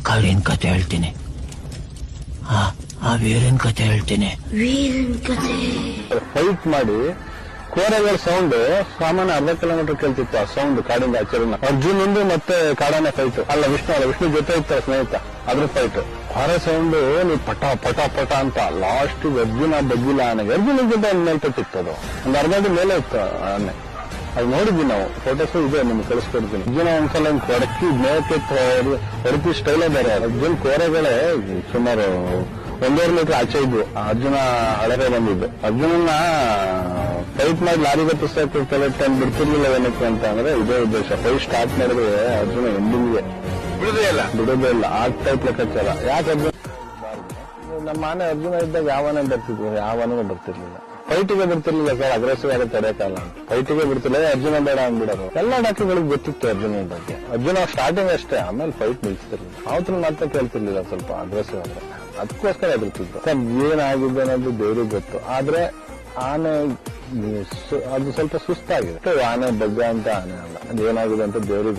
ಕಾಳಿನ ಕತೆ ಹೇಳ್ತೀನಿ, ಆ ವೀರನ್ ಕತೆ ಹೇಳ್ತೀನಿ. ಫೈಟ್ ಮಾಡಿ ಕೋರೆಗಳ ಸೌಂಡ್ ಸಾಮಾನ್ಯ ಅರ್ಧ ಕಿಲೋಮೀಟರ್ ಕೇಳ್ತಿತ್ತು. ಆ ಸೌಂಡ್ ಕಾಡಿಂದ ಆಚರಣೆ ಅರ್ಜುನ್ ಒಂದು ಮತ್ತೆ ಕಾಡಾನೆ ಫೈಟ್ ಅಲ್ಲ, ವಿಷ್ಣು ಜೊತೆ ಇತ್ತ ಸ್ನೇಹಿತ, ಅದ್ರ ಫೈಟ್ ಕೋರೆ ಸೌಂಡ್ ನೀವು ಪಟ ಪಟ ಪಟ ಅಂತ ಲಾಸ್ಟ್ ಅರ್ಜುನ ಬಗ್ಗಿಲ್ಲ ಆನೆಗೆ, ಅರ್ಜುನ ಜೊತೆ ಮೇಲ್ಪಟ್ಟಿತ್ತು. ಅದು ಒಂದು ಅರ್ಧ ಅಡಿ ಮೇಲೆ ಇತ್ತು ಆನೆ. ಅದು ನೋಡಿದ್ವಿ ನಾವು, ಫೋಟೋಸ್ ಇದೆ ನಿಮ್ಗೆ ಕಳಿಸ್ಕೊಡ್ತೀನಿ. ಅರ್ಜುನ ಒಂದ್ಸಲ ಕೊಡಕ್ಕಿ ಮೇಕೆ ಹೊರತಿ ಸ್ಟೈಲೇ ಬೇರೆ. ಅರ್ಜುನ್ ಕೋರೆಗಳೇ ಸುಮಾರು 1.5 ಮೀಟರ್ ಆಚೆ ಇದ್ವು. ಅರ್ಜುನ ಹಳಗೆ ಬಂದಿದ್ದು. ಅರ್ಜುನನ್ನ ಫೈಟ್ ಮಾಡಿ ಲಾರಿ ಗತ್ತಿಸಕ್ಕೆ ಕಲೆಕ್ಟ್ ಅಂತ ಬಿಡ್ತಿರ್ಲಿಲ್ಲ. ಏನಕ್ಕೆ ಅಂತ ಅಂದ್ರೆ ಇದೇ ಉದ್ದೇಶ. ಫೈಟ್ ಸ್ಟಾರ್ಟ್ ಮಾಡಿದ್ರೆ ಅರ್ಜುನ ಎಂಡಿಂಗ್ಗೆ ಬಿಡೋದೇ ಇಲ್ಲ. ಆ ಟೈಪ್ ಲೆಕ್ಕಾಚಾರ. ಯಾಕೆ ಅರ್ಜುನ ನಮ್ಮ ಆನೆ ಅರ್ಜುನ ಇದ್ದಾಗ ಯಾವನೇ ಬರ್ತಿರ್ಲಿಲ್ಲ. ಫೈಟಿಗೆ ಬಿಡ್ತಿರ್ಲಿಲ್ಲ ಸರ್, ಅಗ್ರೆಸಿವ್ ಆಗಿ ತಡೆಯಕ್ಕಾಗಲ್ಲ ಅಂತ ಫೈಟಿಗೆ ಬಿಡ್ತಿರ್ಲಿಲ್ಲ. ಅರ್ಜುನ ಬೇಡ ಅಂದ್ಬಿಡೋರು. ಎಲ್ಲ ಡಾಕ್ಟರ್ಗಳಿಗೆ ಗೊತ್ತಿತ್ತು ಅರ್ಜುನ ಬಗ್ಗೆ. ಅರ್ಜುನ ಸ್ಟಾರ್ಟಿಂಗ್ ಅಷ್ಟೇ, ಆಮೇಲೆ ಫೈಟ್ ನಿಲ್ಸ್ತಿರ್ಲಿಲ್ಲ. ಅವತ್ರ ಮಾತ್ರ ಕೇಳ್ತಿರ್ಲಿಲ್ಲ, ಸ್ವಲ್ಪ ಅಗ್ರೆಸಿವ್ ಆದ್ರೆ ಅದಕ್ಕೋಸ್ಕರ ಎದುರ್ತಿದ್ರು. ಸರ್ ಏನಾಗಿದೆ ಅನ್ನೋದು ದೇವ್ರಿಗೆ ಗೊತ್ತು. ಆದ್ರೆ ಆನೆ ಅದು ಸ್ವಲ್ಪ ಸುಸ್ತಾಗಿದೆ. ಆನೆ ಬಗ್ಗೆ ಅಂತ ಆನೆ ಅಲ್ಲ, ಅದೇನಾಗಿದೆ ಅಂತ ದೇವ್ರಿಗೆ